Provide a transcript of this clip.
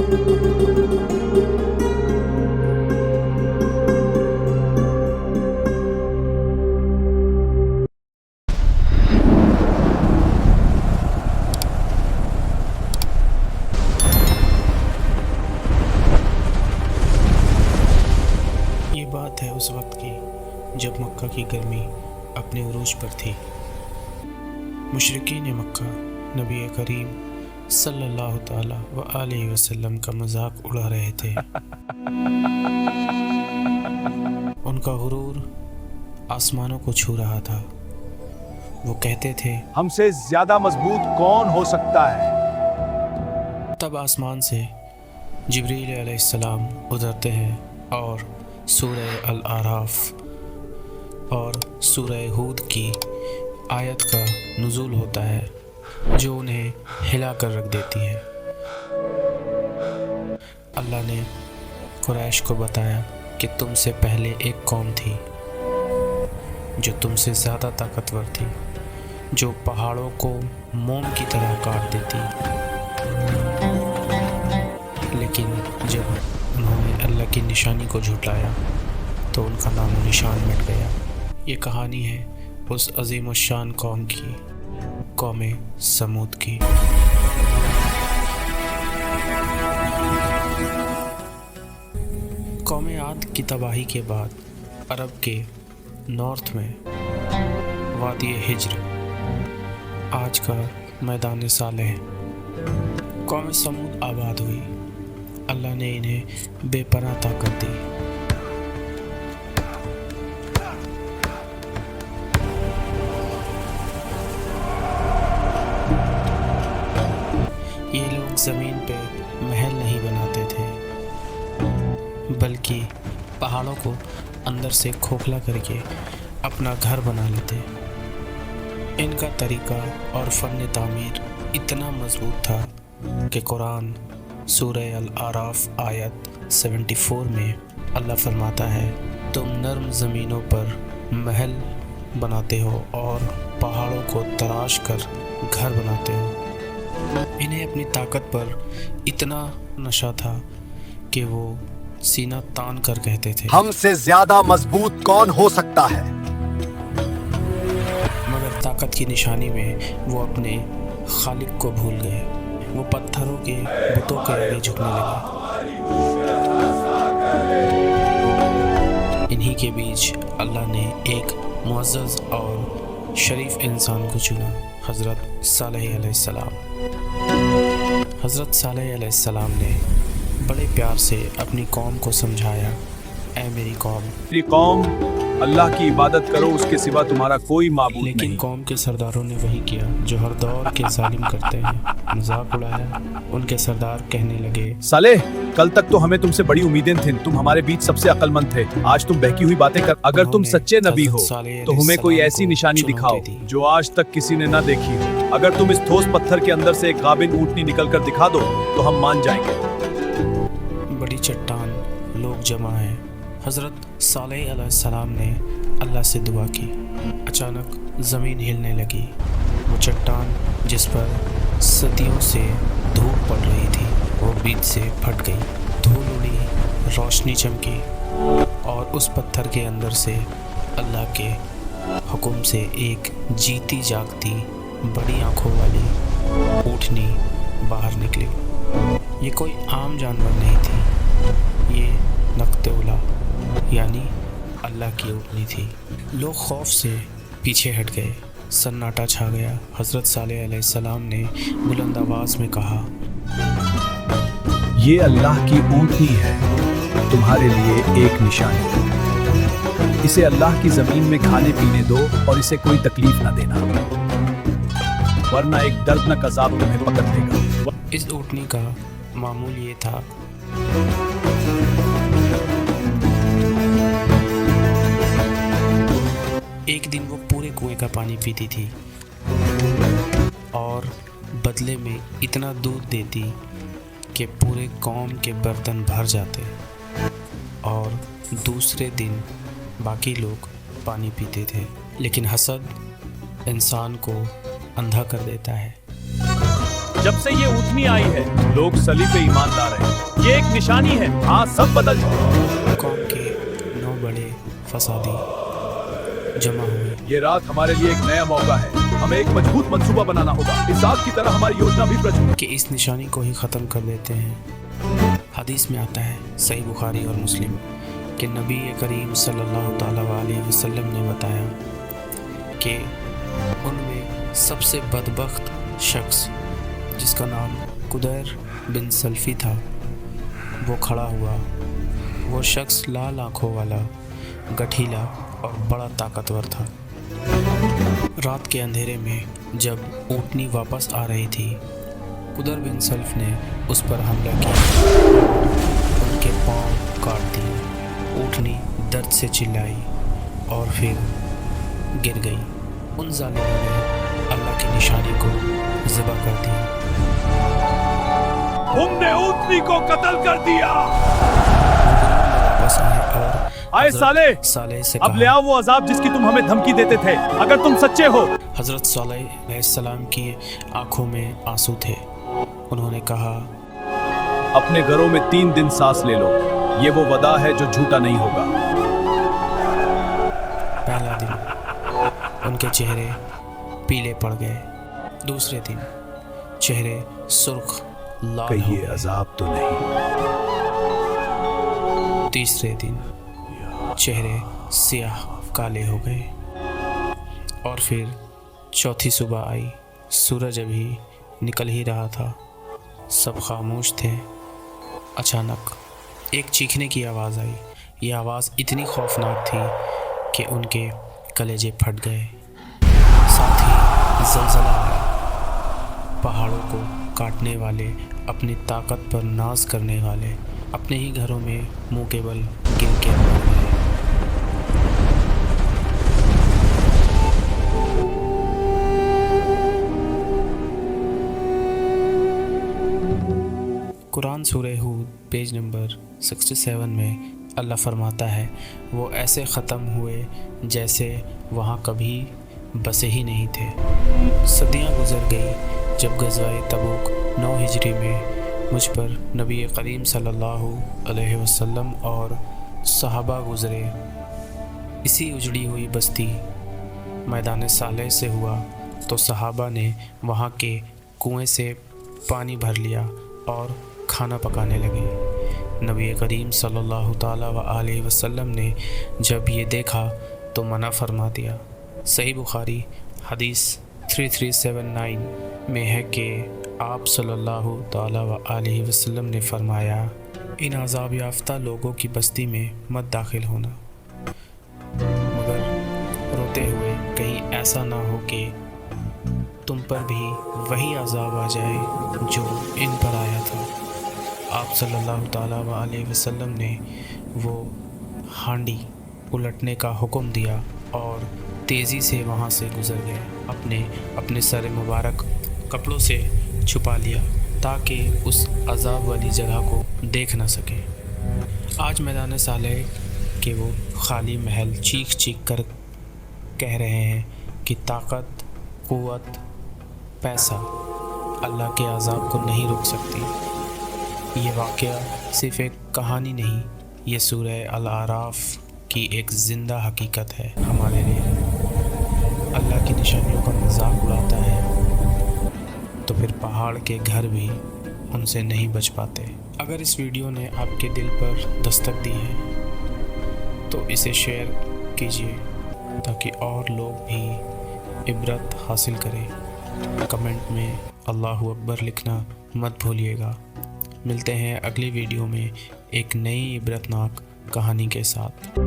یہ بات ہے اس وقت کی جب مکہ کی گرمی اپنے عروج پر تھی۔ مشرکین مکہ نبی کریم صلی اللہ تعالی وآلہ وسلم کا مذاق اڑا رہے تھے۔ ان کا غرور آسمانوں کو چھو رہا تھا۔ وہ کہتے تھے ہم سے زیادہ مضبوط کون ہو سکتا ہے؟ تب آسمان سے جبریل علیہ السلام اترتے ہیں اور سورہ الاعراف اور سورہ ہود کی آیت کا نزول ہوتا ہے جو انہیں ہلا کر رکھ دیتی ہے۔ اللہ نے قریش کو بتایا کہ تم سے پہلے ایک قوم تھی جو تم سے زیادہ طاقتور تھی، جو پہاڑوں کو موم کی طرح کاٹ دیتی، لیکن جب انہوں نے اللہ کی نشانی کو جھٹلایا تو ان کا نام و نشان مٹ گیا۔ یہ کہانی ہے اس عظیم الشان قوم کی، قوم سمود کی۔ قوم عاد کی تباہی کے بعد عرب کے نارتھ میں وادی ہجر، آج کا میدان صالح، قوم سمود آباد ہوئی۔ اللہ نے انہیں بے پناہ طاقت دی۔ یہ لوگ زمین پہ محل نہیں بناتے تھے بلکہ پہاڑوں کو اندر سے کھوکھلا کر کے اپنا گھر بنا لیتے۔ ان کا طریقہ اور فن تعمیر اتنا مضبوط تھا کہ قرآن سورہ الاعراف آیت 74 میں اللہ فرماتا ہے تم نرم زمینوں پر محل بناتے ہو اور پہاڑوں کو تراش کر گھر بناتے ہو۔ انہیں اپنی طاقت پر اتنا نشہ تھا کہ وہ سینہ تان کر کہتے تھے ہم سے زیادہ مضبوط کون ہو سکتا ہے؟ مگر طاقت کی نشانی میں وہ اپنے خالق کو بھول گئے۔ وہ پتھروں کے بتوں کے آگے جھکنے لگے۔ انہی کے بیچ اللہ نے ایک معزز اور شریف انسان کو چنا، حضرت صالح علیہ السلام۔ حضرت صالح علیہ السلام نے بڑے پیار سے اپنی قوم کو سمجھایا، اے میری قوم، اللہ کی عبادت کرو، اس کے سوا تمہارا کوئی معبود نہیں۔ لیکن قوم کے سرداروں نے وہی کیا جو ہر دور کے ظالم کرتے ہیں، مذاق اڑایا۔ ان کے سردار کہنے لگے صالح، کل تک تو ہمیں تم سے بڑی امیدیں تھیں، تم ہمارے بیچ سب سے عقل مند تھے، آج تم بہکی ہوئی باتیں کر۔ اگر تم سچے نبی ہو تو ہمیں کوئی ایسی نشانی دکھاؤ جو آج تک کسی نے نہ دیکھی ہو۔ اگر تم اس ٹھوس پتھر کے اندر سے ایک غابن اونٹنی نکل کر دکھا دو تو ہم مان جائیں گے۔ بڑی چٹان لوگ جمع ہیں۔ حضرت صالح علیہ السلام نے اللہ سے دعا کی۔ اچانک زمین ہلنے لگی۔ وہ چٹان جس پر صدیوں سے دھوپ پڑ رہی تھی وہ بیچ سے پھٹ گئی، دھول اڑی، روشنی چمکی اور اس پتھر کے اندر سے اللہ کے حکم سے ایک جیتی جاگتی بڑی آنکھوں والی اونٹنی باہر نکلی۔ یہ کوئی عام جانور نہیں تھی، یہ نقط اولا یعنی اللہ کی اونٹنی تھی۔ لوگ خوف سے پیچھے ہٹ گئے، سناٹا چھا گیا۔ حضرت صالح علیہ السلام نے بلند آواز میں کہا، یہ اللہ کی اونٹنی ہے، تمہارے لیے ایک نشانی۔ اسے اللہ کی زمین میں کھانے پینے دو اور اسے کوئی تکلیف نہ دینا، ورنہ ایک دردناک عذاب تمہیں پکڑ لے گا۔ اس اونٹنی کا معمول یہ تھا ایک دن وہ پورے کنویں کا پانی پیتی تھی اور بدلے میں اتنا دودھ دیتی کہ پورے قوم کے برتن بھر جاتے، اور دوسرے دن باقی لوگ پانی پیتے تھے۔ لیکن حسد انسان کو اندھا کر دیتا ہے۔ जब से ये ऊँटनी आई है लोग सलीब पे ईमानदार हैं। ये एक निशानी है। हाँ, सब बदल चुका। कौम के 9 बड़े फसादी जमा हुए। ये रात हमारे लिए एक नया मौका है। हमें एक मजबूत मंसूबा बनाना होगा। इस आग की तरह हमारी योजना भी प्रज्वलित कि इस निशानी को ही ख़त्म कर देते हैं। हदीस में आता है सही बुखारी और मुस्लिम कि नबी करीम सल्लल्लाहु ताला अलैहि वसल्लम ने बताया कि उनमें सबसे बदबख्त शख्स जिसका नाम कुदैर बिन सल्फी था वो खड़ा हुआ। वो शख्स लाल आँखों वाला, गठीला और बड़ा ताकतवर था। रात के अंधेरे में जब ऊँटनी वापस आ रही थी, कुदैर बिन सल्फ ने उस पर हमला किया, उनके पांव काट दिए। ऊँटनी दर्द से चिल्लाई और फिर गिर गई। उन जालिमों ने अल्लाह की निशानी को ज़िबा कर दिया। तुमने ऊँटनी को कत्ल कर दिया। वापस आए और आए साले से अब ले आओ वो अजाब जिसकी तुम हमें धमकी देते थे, अगर तुम सच्चे हो। हजरत सालेह अलैहिस्सलाम की आंखों में आंसू थे। उन्होंने कहा, अपने घरों में 3 दिन सांस ले लो। ये वो वदा है जो झूठा नहीं होगा। पहला दिन उनके चेहरे पीले पड़ गए। दूसरे दिन चेहरे सुर्ख लाल हो ये गए। अजाब तो नहीं। तीसरे दिन चेहरे सियाह काले हो गए। और फिर चौथी सुबह आई। सूरज अभी निकल ही रहा था। सब खामोश थे। अचानक एक चीखने की आवाज़ आई। ये आवाज़ इतनी खौफनाक थी कि उनके कलेजे फट गए। साथ ही ज़लज़ला आया। पहाड़ों को काटने वाले, अपनी ताकत पर नाज करने वाले अपने ही घरों में मुंह के बल गिर के मर गए। कुरान सूरह हूद पेज नंबर 67 में अल्लाह फरमाता है, वो ऐसे ख़त्म हुए जैसे वहाँ कभी बसे ही नहीं थे। सदियाँ गुजर गई जब ग़ज़वाए तबूक 9 हिजरी में मुझ पर नबी करीम सल्लल्लाहु अलैहि वसल्लम और सहाबा गुज़रे। इसी उजड़ी हुई बस्ती मैदान सालेह से हुआ तो सहाबा ने वहाँ के कुएं से पानी भर लिया और खाना पकाने लगे। नबी करीम सल्लल्लाहु ताला अलैहि वसल्लम ने जब ये देखा तो मना फरमा दिया। सही बुखारी हदीस 3379 में है कि आप सल्लल्लाहु ताला अलैहि वसल्लम ने फरमाया, इन अज़ाब याफ्ता लोगों की बस्ती में मत दाखिल होना, मगर रोते हुए कहीं ऐसा ना हो कि तुम पर भी वही अज़ाब आ जाए जो इन पर आया था। आप सल्लल्लाहु ताला अलैहि वसल्लम ने वो हांडी उलटने का हुक्म दिया और तेज़ी से वहाँ से गुज़र गए। अपने सर मुबारक कपड़ों से छुपा लिया ताकि उस अज़ाब वाली जगह को देख ना सके। आज मैदान सालेह के वो खाली महल चीख चीख कर कह रहे हैं कि ताकत, क़ुव्वत, पैसा अल्लाह के अज़ाब को नहीं रोक सकती। ये वाक़या सिर्फ़ एक कहानी नहीं, ये सूरह अल-आराफ की एक ज़िंदा हकीकत है हमारे लिए। अल्लाह की निशानियों का मजाक उड़ाता है तो फिर पहाड़ के घर भी उनसे नहीं बच पाते। अगर इस वीडियो ने आपके दिल पर दस्तक दी है तो इसे शेयर कीजिए ताकि और लोग भी इबरत हासिल करें। कमेंट में अल्लाहु अकबर लिखना मत भूलिएगा। मिलते हैं अगली वीडियो में एक नई इबरतनाक कहानी के साथ।